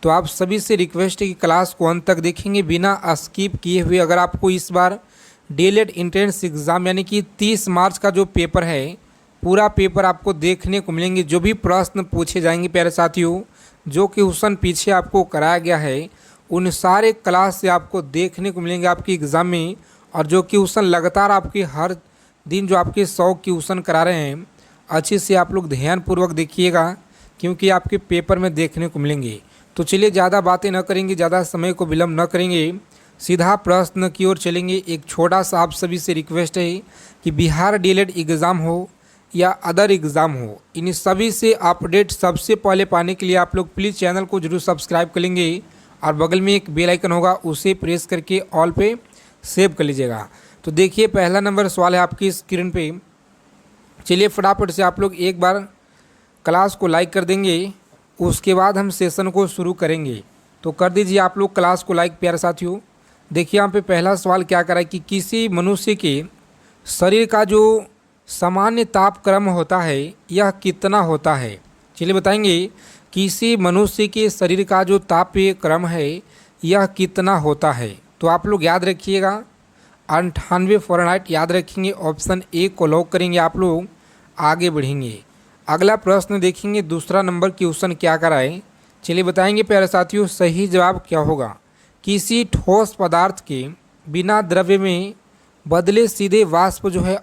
तो आप सभी से रिक्वेस्ट है कि क्लास को अंत तक देखेंगे बिना स्किप किए हुए। अगर आपको इस बार डीएलएड एंट्रेंस एग्ज़ाम यानी कि 30 मार्च का जो पेपर है, पूरा पेपर आपको देखने को मिलेंगे। जो भी प्रश्न पूछे जाएंगे प्यारे साथियों, जो क्वेश्चन पीछे आपको कराया गया है, उन सारे क्लास से आपको देखने को मिलेंगे आपकी एग्ज़ाम में। और जो क्वेश्चन लगातार आपके हर दिन जो आपके 100 क्वेश्चन करा रहे हैं, अच्छे से आप लोग ध्यानपूर्वक देखिएगा, क्योंकि आपके पेपर में देखने को मिलेंगे। तो चलिए ज़्यादा बातें न करेंगे, ज़्यादा समय को विलम्ब न करेंगे, सीधा प्रश्न की ओर चलेंगे। एक छोटा सा आप सभी से रिक्वेस्ट है कि बिहार डीएलएड एग्ज़ाम हो या अदर एग्ज़ाम हो, इन सभी से अपडेट सबसे पहले पाने के लिए आप लोग प्लीज़ चैनल को जरूर सब्सक्राइब कर लेंगे और बगल में एक बेल आइकन होगा, उसे प्रेस करके ऑल पे सेव कर लीजिएगा। तो देखिए पहला नंबर सवाल है आपकी स्क्रीन पे। चलिए फटाफट से आप लोग एक बार क्लास को लाइक कर देंगे, उसके बाद हम सेशन को शुरू करेंगे। तो कर दीजिए आप लोग क्लास को लाइक प्यारे साथियों। देखिए यहाँ पे पहला सवाल क्या करा है कि किसी मनुष्य के शरीर का जो सामान्य तापक्रम होता है यह कितना होता है। चलिए बताएंगे, किसी मनुष्य के शरीर का जो तापीय क्रम है यह कितना होता है। तो आप लोग याद रखिएगा 98 फ़ारेनहाइट याद रखेंगे, ऑप्शन ए को लॉक करेंगे। आप लोग आगे बढ़ेंगे। अगला प्रश्न देखेंगे, दूसरा नंबर क्वेश्चन क्या कराए। चलिए बताएंगे प्यारे साथियों, सही जवाब क्या होगा। किसी ठोस पदार्थ के बिना द्रव्य में बदले सीधे वाष्प जो है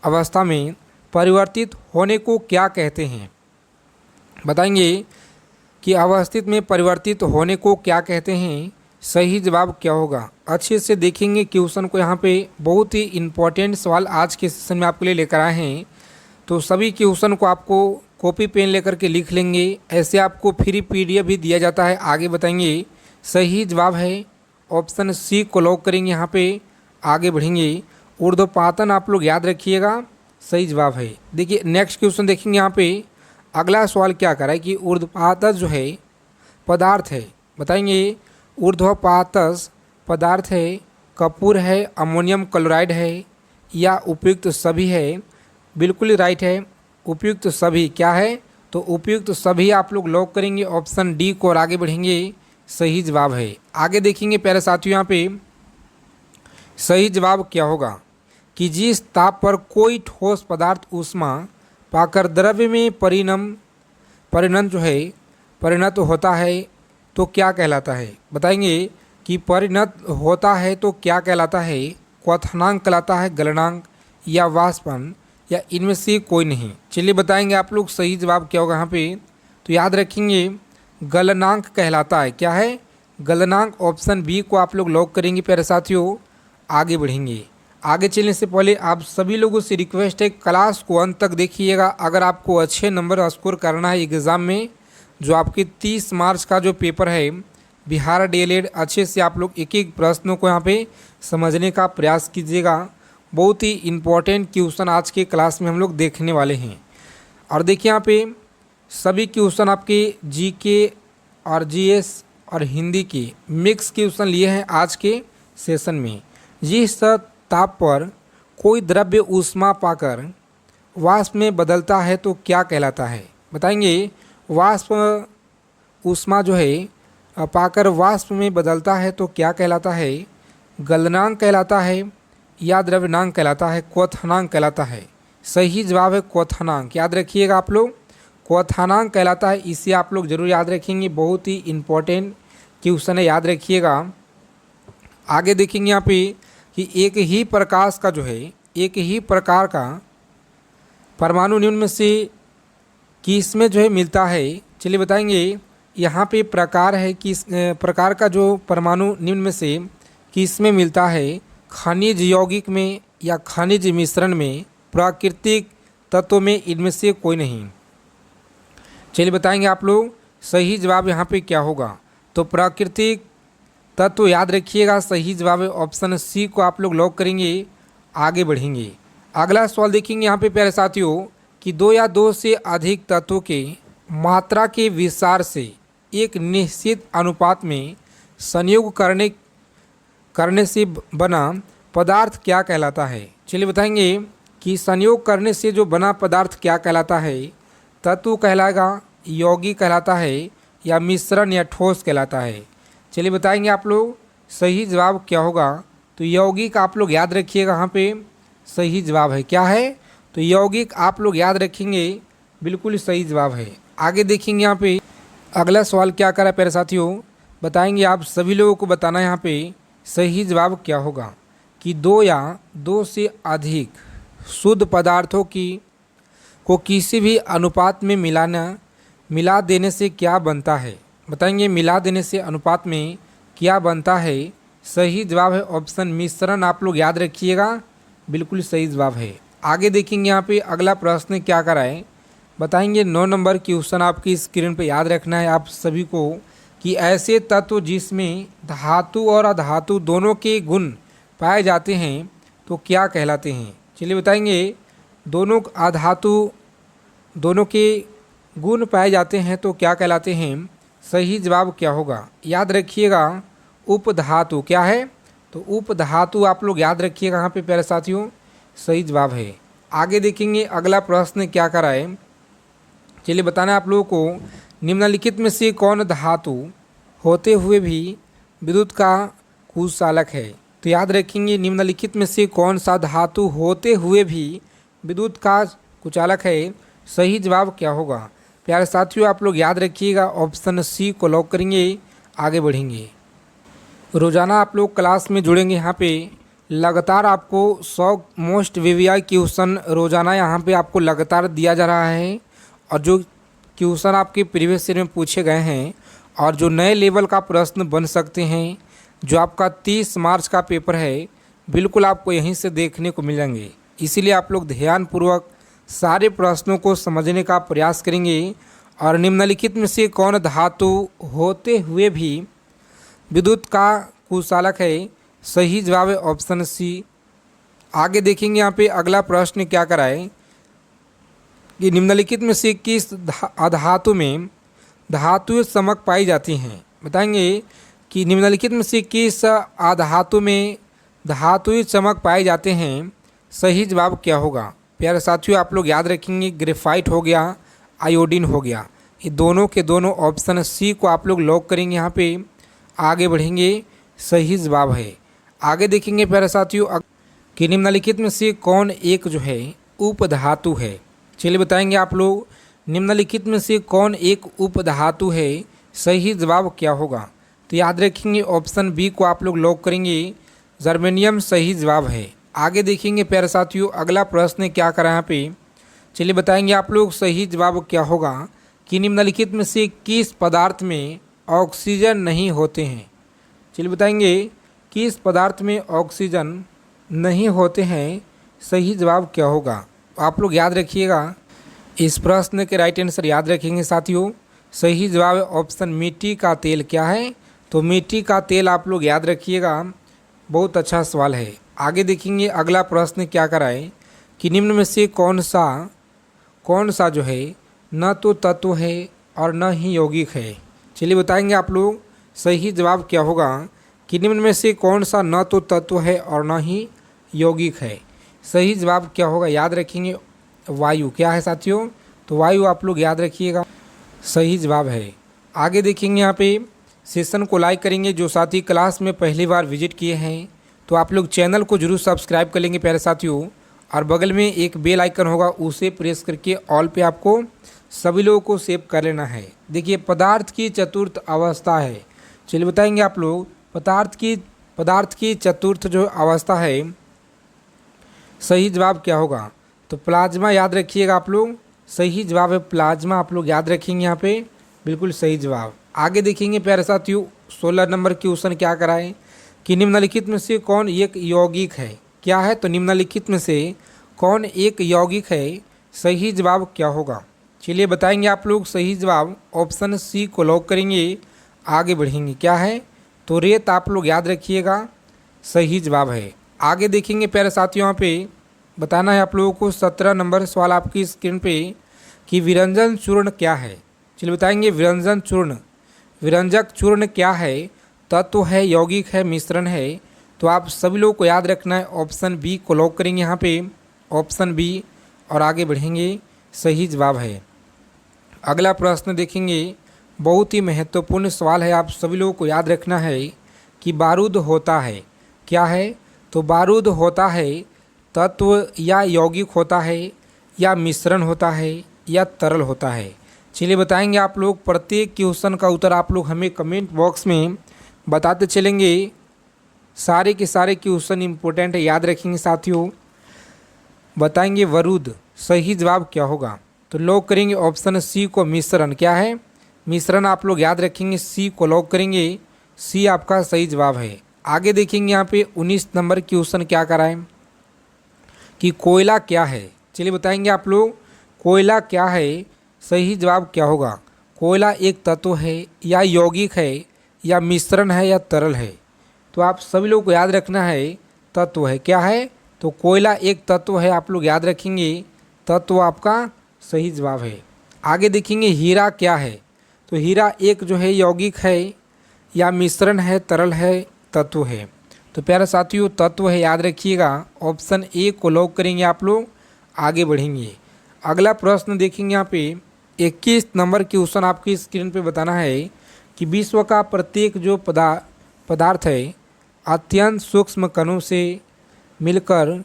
अवस्था में परिवर्तित होने को क्या कहते हैं। बताएंगे कि अवस्थित में परिवर्तित होने को क्या कहते हैं। सही जवाब क्या होगा। अच्छे से देखेंगे क्वेश्चन को, यहाँ पे बहुत ही इम्पोर्टेंट सवाल आज के सेशन में आपके लिए लेकर आए हैं। तो सभी क्वेश्चन को आपको कॉपी पेन लेकर के लिख लेंगे, ऐसे आपको फ्री पीडीएफ भी दिया जाता है। आगे बताएंगे, सही जवाब है ऑप्शन सी को लॉक करेंगे। यहाँ पे आगे बढ़ेंगे। ऊर्ध्वपातन आप लोग याद रखिएगा, सही जवाब है। देखिए नेक्स्ट क्वेश्चन देखेंगे, यहाँ पे अगला सवाल क्या कर रहा है कि ऊर्ध्वपातज जो है पदार्थ है। बताएंगे ऊर्ध्वपातज पदार्थ है, कपूर है, अमोनियम क्लोराइड है या उपयुक्त सभी है। बिल्कुल राइट है, उपयुक्त सभी क्या है, तो उपयुक्त सभी आप लोग लॉक करेंगे ऑप्शन डी को और आगे बढ़ेंगे। सही जवाब है। आगे देखेंगे प्यारे साथियों, यहाँ पे सही जवाब क्या होगा कि जिस ताप पर कोई ठोस पदार्थ ऊष्मा पाकर द्रव्य में परिणत होता है तो क्या कहलाता है। बताएंगे कि परिणत होता है तो क्या कहलाता है। क्वथनांक कहलाता है, गलनांक या वाष्पन, या इनमें से कोई नहीं। चलिए बताएंगे आप लोग सही जवाब क्या होगा यहाँ पे। तो याद रखेंगे गलनांक कहलाता है। क्या है, गलनांक। ऑप्शन बी को आप लोग लॉक करेंगे प्यारे साथियों। आगे बढ़ेंगे। आगे चलने से पहले आप सभी लोगों से रिक्वेस्ट है क्लास को अंत तक देखिएगा। अगर आपको अच्छे नंबर स्कोर करना है एग्ज़ाम में, जो आपके 30 मार्च का जो पेपर है बिहार डीएलएड, अच्छे से आप लोग एक एक प्रश्नों को यहाँ पे समझने का प्रयास कीजिएगा। बहुत ही इम्पोर्टेंट क्वेश्चन आज के क्लास में हम लोग देखने वाले हैं। और देखिए यहाँ पे सभी क्वेश्चन आपके जीके और जीएस और हिंदी के मिक्स क्वेश्चन लिए हैं आज के सेशन में। जिस ताप पर कोई द्रव्य ऊष्मा पाकर वाष्प में बदलता है तो क्या कहलाता है। बताएंगे वाष्प ऊष्मा जो है पाकर वाष्प में बदलता है तो क्या कहलाता है। गलनांक कहलाता है या द्रव्यनांक कहलाता है, क्वथनांक कहलाता है। सही जवाब है क्वथनांक। याद रखिएगा आप लोग, क्वथनांक कहलाता है। इसे आप लोग जरूर याद रखेंगे, बहुत ही इम्पोर्टेंट क्वेश्चन है, याद रखिएगा। आगे देखेंगे यहाँ पे कि एक ही प्रकाश का जो है, एक ही प्रकार का परमाणु निम्न में से किस में जो है मिलता है। चलिए बताएंगे, यहाँ पे प्रकार है किस प्रकार का जो परमाणु निम्न में से किस में मिलता है। खनिज यौगिक में या खनिज मिश्रण में, प्राकृतिक तत्वों में, इनमें से कोई नहीं। चलिए बताएंगे आप लोग सही जवाब यहाँ पे क्या होगा। तो प्राकृतिक तत्व याद रखिएगा, सही जवाब है ऑप्शन सी को आप लोग लॉक करेंगे। आगे बढ़ेंगे। अगला सवाल देखेंगे यहाँ पे प्यारे साथियों कि दो या दो से अधिक तत्वों के मात्रा के विस्तार से एक निश्चित अनुपात में संयोग करने से बना पदार्थ क्या कहलाता है। चलिए बताएंगे कि संयोग करने से जो बना पदार्थ क्या कहलाता है। तत्व कहलाएगा, यौगिक कहलाता है, या मिश्रण या ठोस कहलाता है। चलिए बताएंगे आप लोग सही जवाब क्या होगा। तो यौगिक आप लोग याद रखिएगा, यहाँ पे सही जवाब है क्या है, तो यौगिक आप लोग याद रखेंगे, बिल्कुल सही जवाब है। आगे देखेंगे यहाँ पे अगला सवाल क्या करा प्यारे साथियों, बताएंगे आप सभी लोगों को बताना यहाँ पे सही जवाब क्या होगा कि दो या दो से अधिक शुद्ध पदार्थों को किसी भी अनुपात में मिला देने से क्या बनता है। बताएंगे मिला देने से अनुपात में क्या बनता है। सही जवाब है ऑप्शन मिश्रण, आप लोग याद रखिएगा, बिल्कुल सही जवाब है। आगे देखेंगे यहाँ पे अगला प्रश्न क्या करा है, बताएंगे 9 नंबर क्वेश्चन आपकी स्क्रीन पे याद रखना है आप सभी को कि ऐसे तत्व जिसमें धातु और अधातु दोनों के गुण पाए जाते हैं तो क्या कहलाते हैं। चलिए बताएंगे दोनों अधातु दोनों के गुण पाए जाते हैं तो क्या कहलाते हैं। सही जवाब क्या होगा, याद रखिएगा उपधातु क्या है, तो उपधातु आप लोग याद रखिएगा यहाँ पे प्यारे साथियों, सही जवाब है। आगे देखेंगे अगला प्रश्न क्या कराए, चलिए बताना आप लोगों को निम्नलिखित में से कौन धातु होते हुए भी विद्युत का कुचालक है। तो याद रखेंगे निम्नलिखित में से कौन सा धातु होते हुए भी विद्युत का कुचालक है। सही जवाब क्या होगा प्यारे साथियों, आप लोग याद रखिएगा ऑप्शन सी को लॉक करेंगे। आगे बढ़ेंगे, रोज़ाना आप लोग क्लास में जुड़ेंगे, यहाँ पे लगातार आपको 100 मोस्ट वीवीआई क्वेश्चन रोज़ाना यहाँ पे आपको लगातार दिया जा रहा है। और जो क्वेश्चन आपके प्रीवियस ईयर में पूछे गए हैं और जो नए लेवल का प्रश्न बन सकते हैं, जो आपका 30 मार्च का पेपर है, बिल्कुल आपको यहीं से देखने को मिलेंगे। इसीलिए आप लोग ध्यानपूर्वक सारे प्रश्नों को समझने का प्रयास करेंगे। और निम्नलिखित में से कौन धातु होते हुए भी विद्युत का कुचालक है। सही जवाब है ऑप्शन सी। आगे देखेंगे यहाँ पे अगला प्रश्न क्या कराए कि निम्नलिखित में से किस अधातु में धातुएं चमक पाई जाती हैं। बताएंगे कि निम्नलिखित में से किस अधातु में धातुएं चमक पाए जाते हैं। सही जवाब क्या होगा प्यारे साथियों, आप लोग याद रखेंगे ग्रेफाइट हो गया, आयोडीन हो गया, ये दोनों के दोनों ऑप्शन सी को आप लोग लॉक करेंगे। यहाँ पे आगे बढ़ेंगे, सही जवाब है। आगे देखेंगे प्यारे साथियों कि निम्नलिखित में से कौन एक जो है उपधातु है। चलिए बताएंगे आप लोग निम्नलिखित में से कौन एक उपधातु है। सही जवाब क्या होगा, तो याद रखेंगे ऑप्शन बी को आप लोग लॉक करेंगे, जर्मेनियम सही जवाब है। आगे देखेंगे प्यारे साथियों अगला प्रश्न क्या करा यहाँ पे, चलिए बताएंगे आप लोग सही जवाब क्या होगा कि निम्नलिखित में से किस पदार्थ में ऑक्सीजन नहीं होते हैं। चलिए बताएंगे किस पदार्थ में ऑक्सीजन नहीं होते हैं। सही जवाब क्या होगा, आप लोग याद रखिएगा, इस प्रश्न के राइट आंसर याद रखेंगे साथियों। सही जवाब है ऑप्शन मिट्टी का तेल क्या है, तो मिट्टी का तेल आप लोग याद रखिएगा, बहुत अच्छा सवाल है। आगे देखेंगे अगला प्रश्न क्या कराए कि निम्न में से कौन सा जो है न तो तत्व है और न ही यौगिक है। चलिए बताएंगे आप लोग सही जवाब क्या होगा कि निम्न में से कौन सा न तो तत्व है और न ही यौगिक है। सही जवाब क्या होगा, याद रखेंगे वायु क्या है साथियों, तो वायु आप लोग याद रखिएगा, सही जवाब है। आगे देखेंगे यहाँ पे सेशन को लाइक करेंगे। जो साथी क्लास में पहली बार विजिट किए हैं तो आप लोग चैनल को जरूर सब्सक्राइब कर लेंगे प्यारे साथियों। और बगल में एक बेल आइकन होगा, उसे प्रेस करके ऑल पे आपको सभी लोगों को सेव कर लेना है। देखिए पदार्थ की चतुर्थ अवस्था है। चलिए बताएंगे आप लोग पदार्थ की चतुर्थ जो अवस्था है, सही जवाब क्या होगा, तो प्लाज्मा याद रखिएगा आप लोग, सही जवाब है प्लाज्मा, आप लोग याद रखेंगे यहाँ पे, बिल्कुल सही जवाब। आगे देखेंगे प्यारे साथियों 16 नंबर क्वेश्चन क्या कराए कि निम्नलिखित में से कौन एक यौगिक है। क्या है, तो निम्नलिखित में से कौन एक यौगिक है। सही जवाब क्या होगा, चलिए बताएंगे आप लोग सही जवाब ऑप्शन सी को लॉक करेंगे। आगे बढ़ेंगे, क्या है, तो रेत आप लोग याद रखिएगा, सही जवाब है। आगे देखेंगे प्यारे साथियों यहाँ पे बताना है आप लोगों को 17 नंबर सवाल आपकी स्क्रीन पे कि विरंजन चूर्ण क्या है। चलिए बताएंगे विरंजक चूर्ण क्या है, तत्व है, यौगिक है, मिश्रण है। तो आप सभी लोगों को याद रखना है ऑप्शन बी को लॉक करेंगे यहाँ पे, ऑप्शन बी, और आगे बढ़ेंगे, सही जवाब है। अगला प्रश्न देखेंगे बहुत ही महत्वपूर्ण सवाल है, आप सभी लोगों को याद रखना है कि बारूद होता है क्या है। तो बारूद होता है तत्व या यौगिक होता है या मिश्रण होता है या तरल होता है। चलिए बताएंगे आप लोग। प्रत्येक क्वेश्चन का उत्तर आप लोग हमें कमेंट बॉक्स में बताते चलेंगे। सारे के सारे क्वेश्चन इंपॉर्टेंट है, याद रखेंगे साथियों। बताएंगे बारूद, सही जवाब क्या होगा। तो लॉक करेंगे ऑप्शन सी को, मिश्रण। क्या है? मिश्रण। आप लोग याद रखेंगे, सी को लॉक करेंगे। सी आपका सही जवाब है। आगे देखेंगे यहाँ पे 19 नंबर क्वेश्चन क्या कराए कि कोयला क्या है। चलिए बताएंगे आप लोग, कोयला क्या है, सही जवाब क्या होगा। कोयला एक तत्व है या यौगिक है या मिश्रण है या तरल है। तो आप सभी लोग को याद रखना है तत्व है। क्या है? तो कोयला एक तत्व है, आप लोग याद रखेंगे, तत्व आपका सही जवाब है। आगे देखेंगे हीरा क्या है। तो हीरा एक जो है यौगिक है या मिश्रण है, तरल है, तत्व है। तो प्यारे साथियों तत्व है, याद रखिएगा। ऑप्शन ए को लॉक करेंगे आप लोग, आगे बढ़ेंगे। अगला प्रश्न देखेंगे यहाँ पे 21 नंबर क्वेश्चन आपकी स्क्रीन पे बताना है कि विश्व का प्रत्येक जो पदार्थ है अत्यंत सूक्ष्म कणों से मिलकर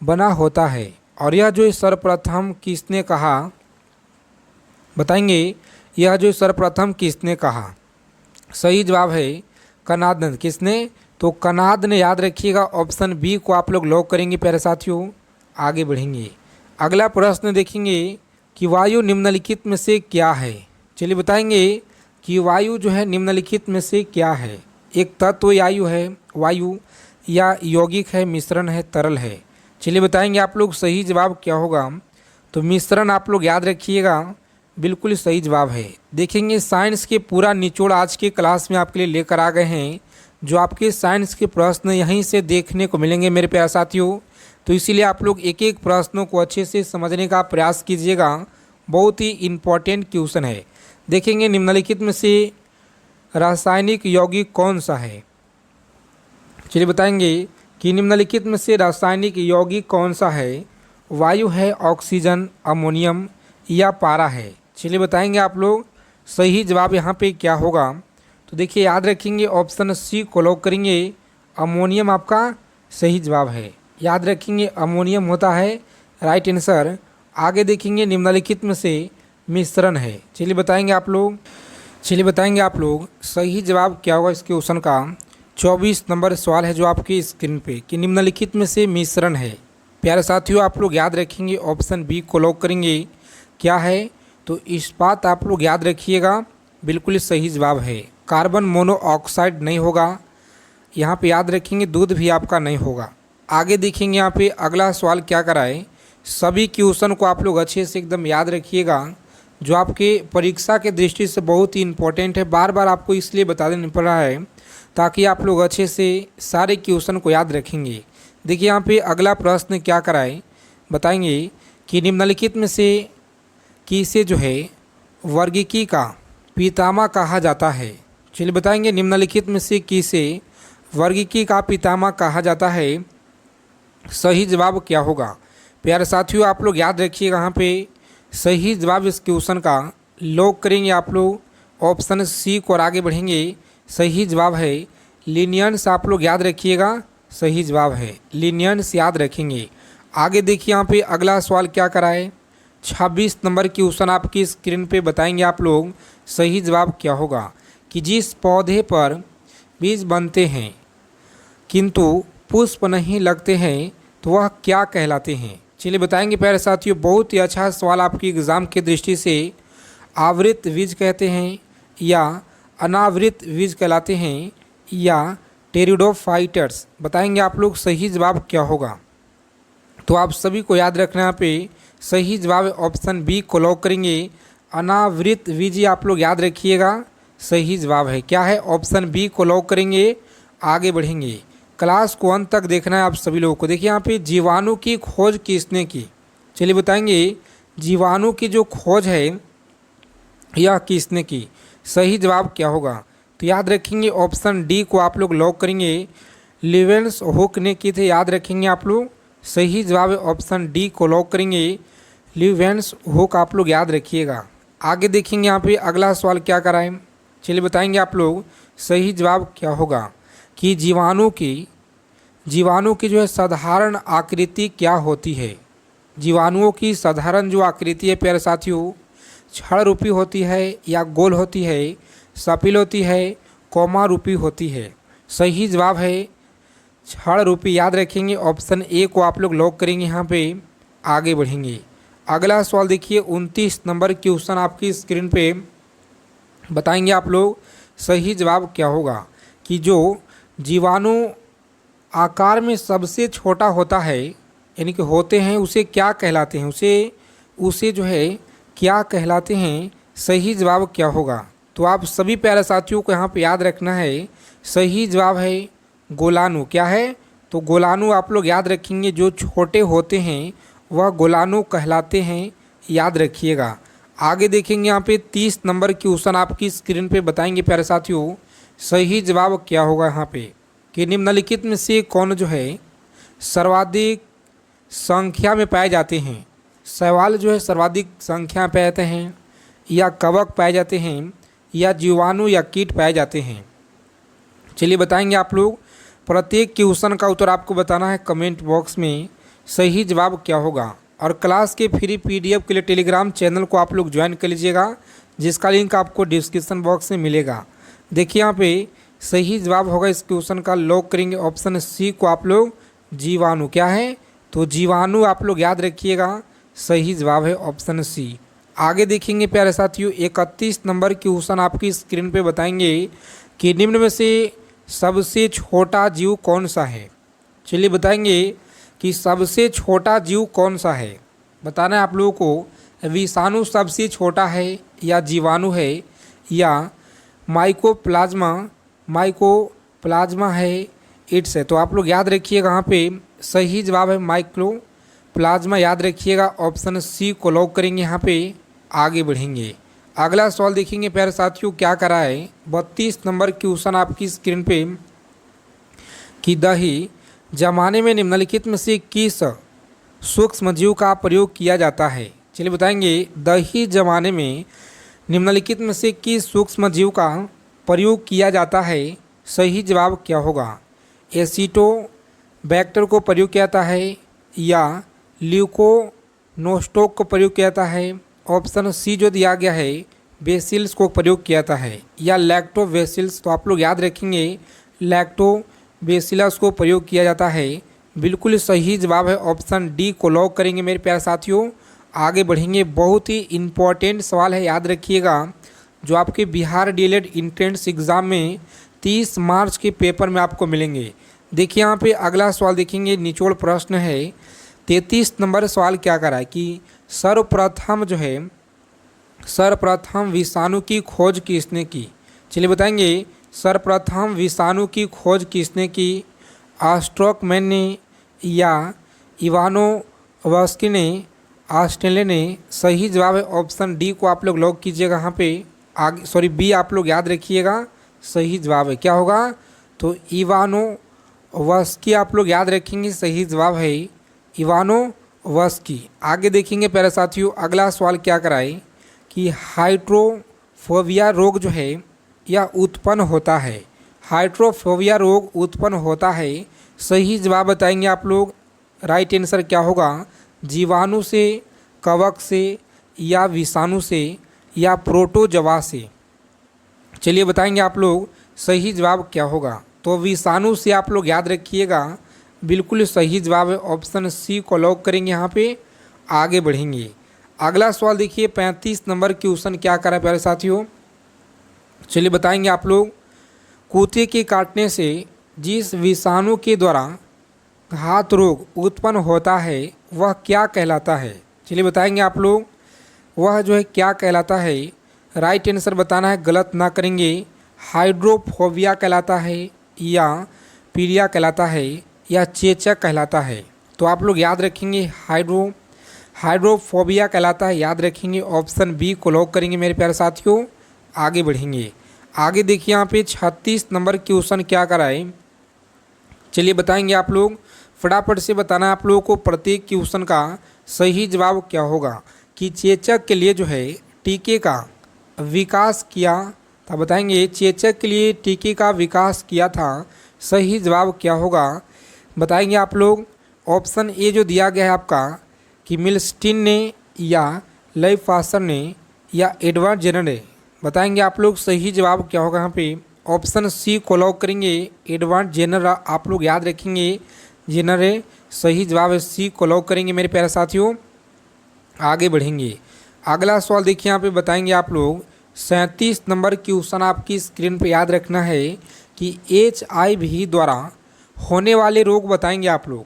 बना होता है, और यह जो सर्वप्रथम किसने कहा। बताएंगे यह जो सर्वप्रथम किसने कहा। सही जवाब है कणाद ने। किसने? तो कणाद ने, याद रखिएगा। ऑप्शन बी को आप लोग लॉक करेंगे प्यारे साथियों, आगे बढ़ेंगे। अगला प्रश्न देखेंगे कि वायु निम्नलिखित में से क्या है। चलिए बताएंगे कि वायु जो है निम्नलिखित में से क्या है। एक तत्व वायु या यौगिक है, मिश्रण है, तरल है। चलिए बताएंगे आप लोग सही जवाब क्या होगा। तो मिश्रण आप लोग याद रखिएगा, बिल्कुल सही जवाब है। देखेंगे साइंस के पूरा निचोड़ आज के क्लास में आपके लिए लेकर आ गए हैं। जो आपके साइंस के प्रश्न यहीं से देखने को मिलेंगे मेरे प्यारे साथियों। तो इसीलिए आप लोग एक एक प्रश्नों को अच्छे से समझने का प्रयास कीजिएगा। बहुत ही इम्पोर्टेंट क्वेश्चन है। देखेंगे निम्नलिखित में से रासायनिक यौगिक कौन सा है। चलिए बताएंगे कि निम्नलिखित में से रासायनिक यौगिक कौन सा है। वायु है, ऑक्सीजन, अमोनियम या पारा है। चलिए बताएंगे आप लोग सही जवाब यहाँ पे क्या होगा। तो देखिए याद रखेंगे, ऑप्शन सी को लॉक करेंगे। अमोनियम आपका सही जवाब है। याद रखेंगे अमोनियम होता है राइट आंसर। आगे देखेंगे निम्नलिखित में से मिश्रण है। चलिए बताएंगे आप लोग सही जवाब क्या होगा इस क्वेश्चन का। 24 नंबर सवाल है जो आपकी स्क्रीन पे कि निम्नलिखित में से मिश्रण है। प्यारे साथियों आप लोग याद रखेंगे, ऑप्शन बी को लॉक करेंगे। क्या है? तो इस्पात आप लोग याद रखिएगा, बिल्कुल सही जवाब है। कार्बन मोनोऑक्साइड नहीं होगा। यहाँ पे याद रखेंगे दूध भी आपका नहीं होगा। आगे देखेंगे यहाँ पे अगला सवाल क्या कराए। सभी क्वेश्चन को आप लोग अच्छे से एकदम याद रखिएगा, जो आपके परीक्षा के दृष्टि से बहुत ही इम्पोर्टेंट है। बार बार आपको इसलिए बता देना पड़ रहा है ताकि आप लोग अच्छे से सारे क्वेश्चन को याद रखेंगे। देखिए यहाँ पे अगला प्रश्न क्या कराए। बताएंगे कि निम्नलिखित में से किसे जो है वर्गीकी का पितामह कहा जाता है। चलिए बताएंगे निम्नलिखित में से किसे वर्गीकी का पितामह कहा जाता है। सही जवाब क्या होगा। प्यारे साथियों आप लोग याद रखिएगा, यहाँ पे सही जवाब इस क्वेश्चन का लॉक करेंगे आप लोग, ऑप्शन सी को, और आगे बढ़ेंगे। सही जवाब है लिनियंस। आप लोग याद रखिएगा, सही जवाब है लिनियंस, याद रखेंगे। आगे देखिए यहाँ पे अगला सवाल क्या कराए। 26 नंबर क्वेश्चन आपकी स्क्रीन पे बताएंगे आप लोग सही जवाब क्या होगा कि जिस पौधे पर बीज बनते हैं किंतु पुष्प नहीं लगते हैं तो वह क्या कहलाते हैं। चलिए बताएंगे प्यारे साथियों, बहुत ही अच्छा सवाल आपकी एग्ज़ाम की दृष्टि से। आवृत बीज कहते हैं या अनावृत बीज कहलाते हैं या टेरिडोफाइटर्स। बताएंगे आप लोग सही जवाब क्या होगा। तो आप सभी को याद रखना, यहाँ पे सही जवाब ऑप्शन बी को लॉक करेंगे। अनावृत बीज आप लोग याद रखिएगा, सही जवाब है। क्या है? ऑप्शन बी को लॉक करेंगे, आगे बढ़ेंगे। क्लास को अंत तक देखना है आप सभी लोगों को। देखिए यहाँ पे जीवाणु की खोज किसने की। चलिए बताएंगे जीवाणु की जो खोज है यह किसने की। सही जवाब क्या होगा। तो याद रखेंगे ऑप्शन डी को आप लोग लॉक करेंगे। लिवेंस हुक ने की थे, याद रखेंगे आप लोग। सही जवाब ऑप्शन डी को लॉक करेंगे, लिवेंस हुक। आप लोग याद रखिएगा। आगे देखेंगे यहाँ पे अगला सवाल क्या करा है, चलिए बताएंगे आप लोग सही जवाब क्या होगा कि जीवाणु की जो है साधारण आकृति क्या होती है। जीवाणुओं की साधारण जो आकृति है प्यारे साथियों, छड़ रूपी होती है या गोल होती है, सपिल होती है, कोमा रूपी होती है। सही जवाब है छड़ रूपी। याद रखेंगे ऑप्शन ए को आप लोग लॉक करेंगे। यहाँ पे आगे बढ़ेंगे। अगला सवाल देखिए 29 नंबर क्वेश्चन आपकी स्क्रीन पे बताएंगे आप लोग सही जवाब क्या होगा कि जो जीवाणु आकार में सबसे छोटा होता है यानी कि होते हैं उसे क्या कहलाते हैं, उसे जो है क्या कहलाते हैं। सही जवाब क्या होगा, तो आप सभी प्यारे साथियों को यहाँ पे याद रखना है सही जवाब है गोलाणु। क्या है, तो गोलाणु आप लोग याद रखेंगे, जो छोटे होते हैं वह गोलाणु कहलाते हैं, याद रखिएगा। आगे देखेंगे यहाँ पे 30 नंबर क्वेश्चन आपकी स्क्रीन पे बताएंगे प्यारे साथियों सही जवाब क्या होगा यहाँ पे कि निम्नलिखित में से कौन जो है सर्वाधिक संख्या में पाए जाते हैं। सवाल जो है सर्वाधिक संख्या में पाए जाते हैं या कवक पाए जाते हैं या जीवाणु या कीट पाए जाते हैं। चलिए बताएंगे आप लोग। प्रत्येक क्वेश्चन का उत्तर आपको बताना है कमेंट बॉक्स में सही जवाब क्या होगा। और क्लास के फ्री पीडीएफ के लिए टेलीग्राम चैनल को आप लोग ज्वाइन कर लीजिएगा, जिसका लिंक आपको डिस्क्रिप्शन बॉक्स में मिलेगा। देखिए यहाँ पे सही जवाब होगा इस क्वेश्चन का, लॉक करेंगे ऑप्शन सी को आप लोग जीवाणु। क्या है, तो जीवाणु आप लोग याद रखिएगा सही जवाब है ऑप्शन सी। आगे देखेंगे प्यारे साथियों 31 नंबर क्वेश्चन आपकी स्क्रीन पे बताएंगे कि निम्न में से सबसे छोटा जीव कौन सा है। चलिए बताएंगे कि सबसे छोटा जीव कौन सा है। बताना है आप लोगों को विषाणु सबसे छोटा है या जीवाणु है या माइकोप्लाज्मा है इट्स है। तो आप लोग याद रखिएगा यहाँ पे सही जवाब है माइकोप्लाज्मा, याद रखिएगा ऑप्शन सी को लॉक करेंगे। यहाँ पे आगे बढ़ेंगे। अगला सवाल देखेंगे प्यारे साथियों क्या करा है 32 नंबर क्वेश्चन आपकी स्क्रीन पे कि दही जमाने में निम्नलिखित में से किस सूक्ष्म जीव का प्रयोग किया जाता है। चलिए बताएंगे दही जमाने में निम्नलिखित में से किस सूक्ष्म जीव का प्रयोग किया जाता है। सही जवाब क्या होगा, एसिटोबैक्टर को प्रयोग किया जाता है या ल्यूकोनोस्टोक को प्रयोग किया जाता है। ऑप्शन सी जो दिया गया है बेसिल्स को प्रयोग किया जाता है या लैक्टोबेसिल्स। तो आप लोग याद रखेंगे लैक्टोबेसिलस को प्रयोग किया जाता है। बिल्कुल सही जवाब है ऑप्शन डी को लॉक करेंगे मेरे प्यारे साथियों। आगे बढ़ेंगे। बहुत ही इम्पोर्टेंट सवाल है, याद रखिएगा, जो आपके बिहार डीएलएड एंट्रेंस एग्ज़ाम में 30 मार्च के पेपर में आपको मिलेंगे। देखिए यहाँ पे अगला सवाल देखेंगे, निचोड़ प्रश्न है 33 नंबर सवाल क्या करा है कि सर्वप्रथम विषाणु की खोज किसने की। चलिए बताएंगे सर्वप्रथम विषाणु की खोज किसने की, स्ट्रोकमैन ने या इवानोवस्की ने, ऑस्ट्रेलिया ने। सही जवाब है ऑप्शन डी को आप लोग लॉक कीजिएगा। यहाँ पे आगे बी आप लोग याद रखिएगा सही जवाब है। क्या होगा, तो इवानोवस्की आप लोग याद रखेंगे सही जवाब है इवानोवस्की। आगे देखेंगे प्यारे साथियों अगला सवाल क्या कराए कि हाइड्रोफोबिया रोग जो है यह उत्पन्न होता है। हाइड्रोफोबिया रोग उत्पन्न होता है। सही जवाब बताएंगे आप लोग। राइट आंसर क्या होगा, जीवाणु से, कवक से या विषाणु से या प्रोटोजवा से। चलिए बताएंगे आप लोग सही जवाब क्या होगा, तो विषाणु से आप लोग याद रखिएगा। बिल्कुल सही जवाब है ऑप्शन सी को लॉक करेंगे। यहाँ पे आगे बढ़ेंगे। अगला सवाल देखिए 35 नंबर क्वेश्चन क्या करा है प्यारे साथियों। चलिए बताएंगे आप लोग कुत्ते के काटने से जिस विषाणु के द्वारा घात रोग उत्पन्न होता है वह क्या कहलाता है। चलिए बताएंगे आप लोग वह जो है क्या कहलाता है। राइट आंसर बताना है, गलत ना करेंगे। हाइड्रोफोबिया कहलाता है या पीलिया कहलाता है या चेचक कहलाता है। तो आप लोग याद रखेंगे हाइड्रोफोबिया कहलाता है, याद रखेंगे ऑप्शन बी को लॉक करेंगे मेरे प्यारे साथियों। आगे बढ़ेंगे। आगे देखिए यहाँ पे 36 नंबर क्वेश्चन क्या कराए। चलिए बताएंगे आप लोग, फटाफट से बताना आप लोगों को प्रत्येक क्वेश्चन का सही जवाब क्या होगा कि चेचक के लिए जो है टीके का विकास किया था? बताएंगे चेचक के लिए टीके का विकास किया था। सही जवाब क्या होगा बताएंगे आप लोग। ऑप्शन ए जो दिया गया है आपका कि मिल्स्टीन ने या लाइफ पास्टर ने या एडवर्ड जेनर ने, बताएंगे आप लोग सही जवाब क्या होगा यहाँ पे। ऑप्शन सी को लॉक करेंगे, एडवर्ड जेनर आप लोग याद रखेंगे, जेनर है सही जवाब है, सी को लॉक करेंगे मेरे प्यारे साथियों। आगे बढ़ेंगे, अगला सवाल देखिए यहाँ पे बताएंगे आप लोग 37 नंबर क्वेश्चन आपकी स्क्रीन पे याद रखना है कि HIV द्वारा होने वाले रोग बताएंगे आप लोग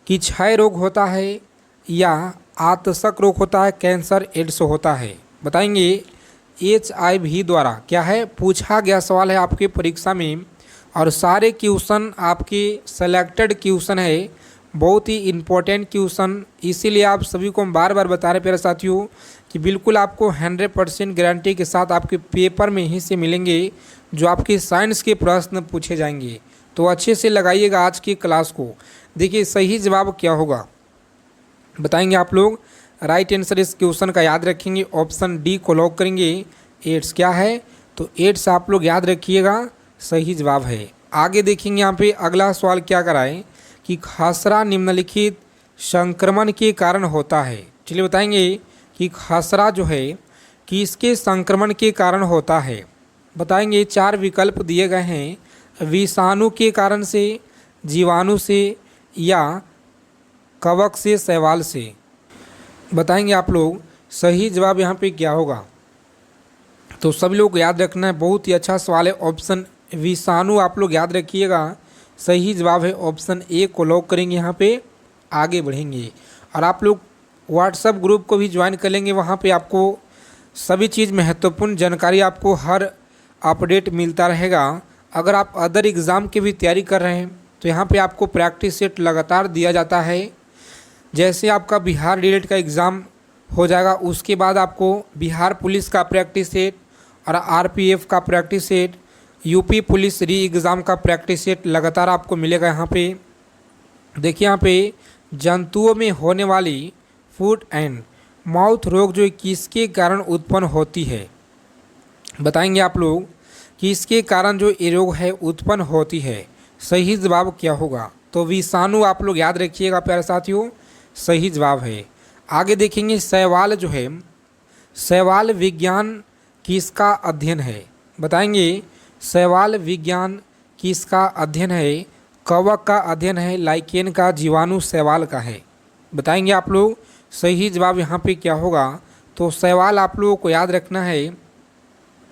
कि क्षय रोग होता है या आतशक रोग होता है, कैंसर एड्स होता है। बताएंगे HIV द्वारा क्या है, पूछा गया सवाल है आपके परीक्षा में और सारे क्वेश्चन आपके सेलेक्टेड क्वेश्चन है, बहुत ही इम्पोर्टेंट क्वेश्चन, इसीलिए आप सभी को हम बार बार बता रहे प्यारे साथियों कि बिल्कुल आपको 100% गारंटी के साथ आपके पेपर में ही से मिलेंगे जो आपके साइंस के प्रश्न पूछे जाएंगे। तो अच्छे से लगाइएगा आज की क्लास को। देखिए सही जवाब क्या होगा बताएंगे आप लोग। राइट आंसर इस क्वेश्चन का याद रखेंगे, ऑप्शन डी को लॉक करेंगे। एड्स क्या है, तो एड्स आप लोग याद रखिएगा सही जवाब है। आगे देखेंगे यहाँ पे अगला सवाल क्या कराए कि खसरा निम्नलिखित संक्रमण के कारण होता है। चलिए बताएंगे कि खसरा जो है किसके संक्रमण के कारण होता है। बताएंगे 4 विकल्प दिए गए हैं, विषाणु के कारण से, जीवाणु से या कवक से, शैवाल से। बताएंगे आप लोग सही जवाब यहाँ पे क्या होगा। तो सभी लोग याद रखना है, बहुत ही अच्छा सवाल है। ऑप्शन विषाणु आप लोग याद रखिएगा सही जवाब है, ऑप्शन ए को लॉक करेंगे यहाँ पे। आगे बढ़ेंगे और आप लोग व्हाट्सएप ग्रुप को भी ज्वाइन कर लेंगे, वहाँ पे आपको सभी चीज़ महत्वपूर्ण जानकारी आपको हर अपडेट मिलता रहेगा। अगर आप अदर एग्ज़ाम की भी तैयारी कर रहे हैं तो यहाँ पे आपको प्रैक्टिस सेट लगातार दिया जाता है। जैसे आपका बिहार डीएलएड का एग्ज़ाम हो जाएगा उसके बाद आपको बिहार पुलिस का प्रैक्टिस सेट और आरपीएफ का प्रैक्टिस सेट, यूपी पुलिस री एग्ज़ाम का प्रैक्टिस सेट लगातार आपको मिलेगा। यहाँ पे देखिए यहाँ पे जंतुओं में होने वाली फुट एंड माउथ रोग जो किसके कारण उत्पन्न होती है। बताएंगे आप लोग कि इसके कारण जो ये रोग है उत्पन्न होती है। सही जवाब क्या होगा, तो विषाणु आप लोग याद रखिएगा प्यारे साथियों, सही जवाब है। आगे देखेंगे शैवाल जो है, शैवाल विज्ञान किसका अध्ययन है। बताएंगे शैवाल विज्ञान किसका अध्ययन है, कवक का अध्ययन है, लाइकेन का, जीवाणु शैवाल का है। बताएंगे आप लोग सही जवाब यहाँ पे क्या होगा, तो शैवाल आप लोगों को याद रखना है,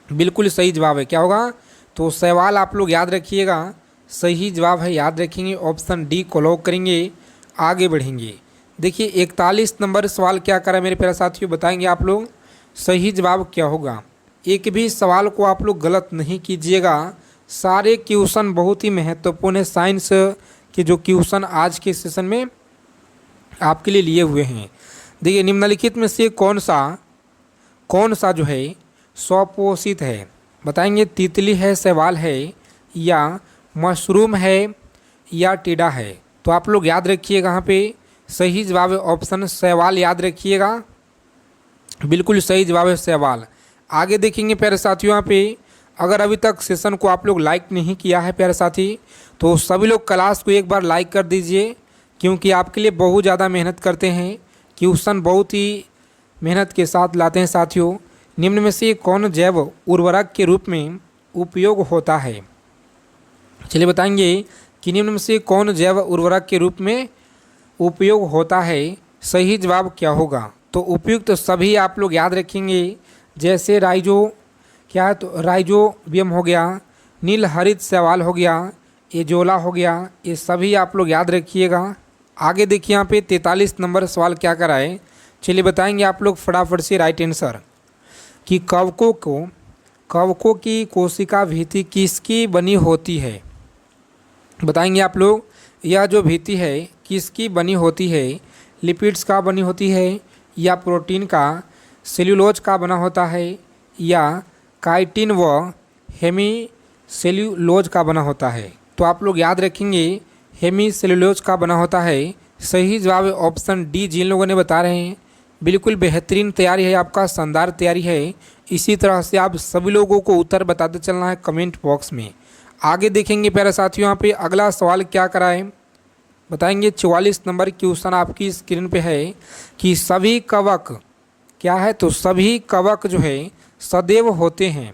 बिल्कुल सही जवाब है। क्या होगा, तो शैवाल आप लोग याद रखिएगा सही जवाब है, याद रखेंगे, ऑप्शन डी को लॉक करेंगे। आगे बढ़ेंगे, देखिए 41 नंबर सवाल क्या करा मेरे प्यारे साथियों, बताएंगे आप लोग सही जवाब क्या होगा। एक भी सवाल को आप लोग गलत नहीं कीजिएगा, सारे क्वेश्चन बहुत ही महत्वपूर्ण है। साइंस के जो क्वेश्चन आज के सेशन में आपके लिए लिए हुए हैं। देखिए निम्नलिखित में से कौन सा जो है स्वपोषित है। बताएंगे तितली है, शैवाल है या मशरूम है या टीडा है। तो आप लोग याद रखिएगा यहाँ पे सही जवाब है ऑप्शन शैवाल, याद रखिएगा, बिल्कुल सही जवाब है शैवाल। आगे देखेंगे प्यारे साथियों, यहाँ पे अगर अभी तक सेशन को आप लोग लाइक नहीं किया है प्यारे साथी, तो सभी लोग क्लास को एक बार लाइक कर दीजिए, क्योंकि आपके लिए बहुत ज़्यादा मेहनत करते हैं, क्वेश्चन बहुत ही मेहनत के साथ लाते हैं साथियों। निम्न में से कौन जैव उर्वरक के रूप में उपयोग होता है। चलिए बताएंगे कि निम्न में से कौन जैव उर्वरक के रूप में उपयोग होता है। सही जवाब क्या होगा, तो उपयुक्त तो सभी आप लोग याद रखेंगे, जैसे राइजोबियम हो गया, नील हरित शैवाल हो गया, एजोला हो गया, ये सभी आप लोग याद रखिएगा। आगे देखिए यहाँ पे 43 नंबर सवाल क्या कराए, चलिए बताएंगे आप लोग फटाफट से राइट आंसर कि कवकों की कोशिका भित्ति किसकी बनी होती है। बताएंगे आप लोग यह जो भित्ति है किसकी बनी होती है, लिपिड्स का बनी होती है या प्रोटीन का, सेल्यूलोज का बना होता है या काइटिन व हेमी सेल्यूलोज का बना होता है। तो आप लोग याद रखेंगे हेमी सेल्यूलोज का बना होता है। सही जवाब है ऑप्शन डी, जिन लोगों ने बता रहे हैं बिल्कुल बेहतरीन तैयारी है आपका, शानदार तैयारी है। इसी तरह से आप सभी लोगों को उत्तर बताते चलना है कमेंट बॉक्स में। आगे देखेंगे प्यारे साथियों, यहाँ पे अगला सवाल क्या करा है बताएंगे। 44 नंबर क्वेश्चन आपकी स्क्रीन पे है कि सभी कवक क्या है, तो सभी कवक जो है सदैव होते हैं।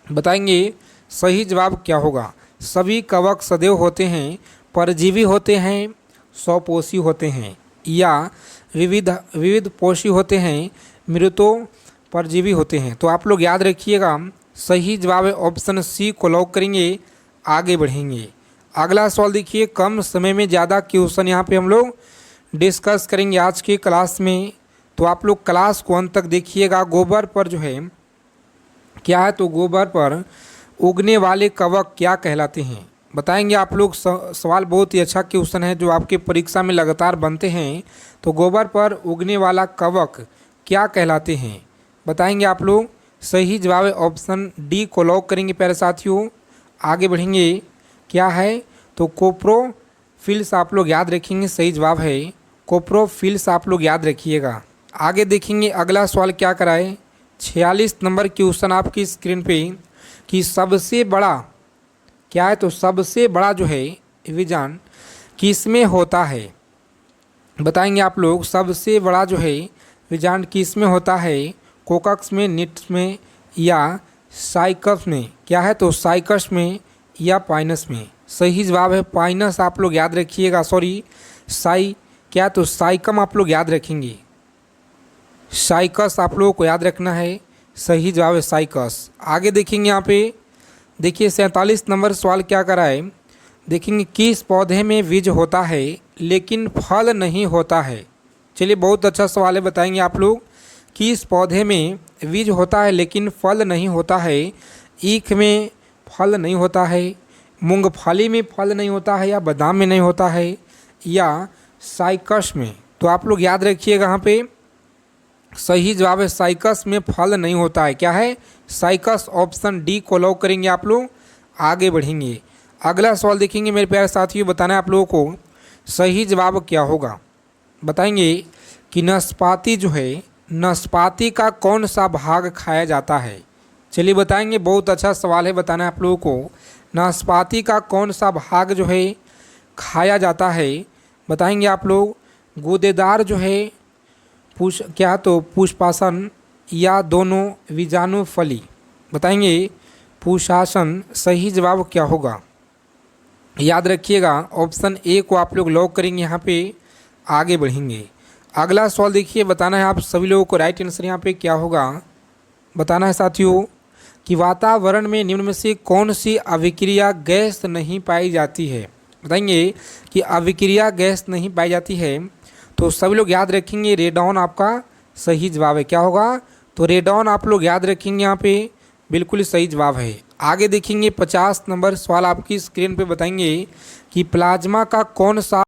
बताएंगे सही जवाब क्या होगा। सभी कवक सदैव होते हैं, परजीवी होते हैं, स्वपोषी होते हैं, या विविध पोषी होते हैं, मृतो परजीवी होते हैं। तो आप लोग याद रखिएगा, सही जवाब है ऑप्शन सी को लॉक करेंगे, आगे बढ़ेंगे। अगला सवाल देखिए, कम समय में ज़्यादा क्वेश्चन यहाँ पे हम लोग डिस्कस करेंगे आज की क्लास में। तो आप लोग क्लास को अंत तक देखिएगा। गोबर पर जो है क्या है, तो गोबर पर उगने वाले कवक क्या कहलाते हैं। बताएंगे आप लोग। सवाल बहुत ही अच्छा क्वेश्चन है जो आपके परीक्षा में लगातार बनते हैं। तो गोबर पर उगने वाला कवक क्या कहलाते हैं, बताएंगे आप लोग। सही जवाब है ऑप्शन डी को लॉक करेंगे प्यारे साथियों, आगे बढ़ेंगे। क्या है, तो कोप्रोफिल्स आप लोग याद रखेंगे, सही जवाब है कोप्रोफिल्स, आप लोग याद रखिएगा। आगे देखेंगे अगला सवाल क्या कराए। 46 नंबर क्वेश्चन आपकी स्क्रीन पे कि सबसे बड़ा क्या है, तो सबसे बड़ा जो है विजान किसमें होता है। बताएंगे आप लोग, सबसे बड़ा जो है विजान किसमें होता है, कोकक्स में, निट्स में, या साइकस में। क्या है, तो साइकस में या पाइनस में। सही जवाब है पाइनस, आप लोग याद रखिएगा। सॉरी क्या, तो साइकम आप लोग याद रखेंगे, साइकस आप लोगों को याद रखना है। सही जवाब है साइकस। आगे देखेंगे यहाँ पे देखिए 47 नंबर सवाल क्या करा है। देखेंगे किस पौधे में बीज होता है लेकिन फल नहीं होता है। चलिए बहुत अच्छा सवाल है, बताएंगे आप लोग। किस पौधे में बीज होता है लेकिन फल नहीं होता है। ईख में फल नहीं होता है, मूंगफली में फल नहीं होता है, या बादाम में नहीं होता है, या साइकस में। तो आप लोग याद रखिएगा यहाँ पे सही जवाब है साइकस में फल नहीं होता है। क्या है, साइकस, ऑप्शन डी को लॉक करेंगे आप लोग, आगे बढ़ेंगे। अगला सवाल देखेंगे मेरे प्यारे साथियों, बताना है आप लोगों को सही जवाब क्या होगा। बताएंगे कि नाशपाती जो है, नाशपाती का कौन सा भाग खाया जाता है। चलिए बताएंगे, बहुत अच्छा सवाल है, बताना है आप लोगों को नाशपाती का कौन सा भाग जो है खाया जाता है। बताएंगे आप लोग, गूदेदार जो है क्या, तो पुष्पासन, या दोनों, बीजाणु फली। बताएंगे पुष्पासन, सही जवाब क्या होगा, याद रखिएगा ऑप्शन ए को आप लोग लॉक करेंगे, यहाँ पे आगे बढ़ेंगे। अगला सवाल देखिए, बताना है आप सभी लोगों को राइट आंसर यहाँ पे क्या होगा। बताना है साथियों कि वातावरण में निम्न में से कौन सी अभिक्रिया गैस नहीं पाई जाती है। बताएंगे कि अभिक्रिया गैस नहीं पाई जाती है, तो सभी लोग याद रखेंगे रेडॉन आपका सही जवाब है। क्या होगा, तो रेडॉन आप लोग याद रखेंगे, यहाँ पे बिल्कुल सही जवाब है। आगे देखेंगे 50 नंबर सवाल आपकी स्क्रीन पे, बताएंगे कि प्लाज्मा का कौन सा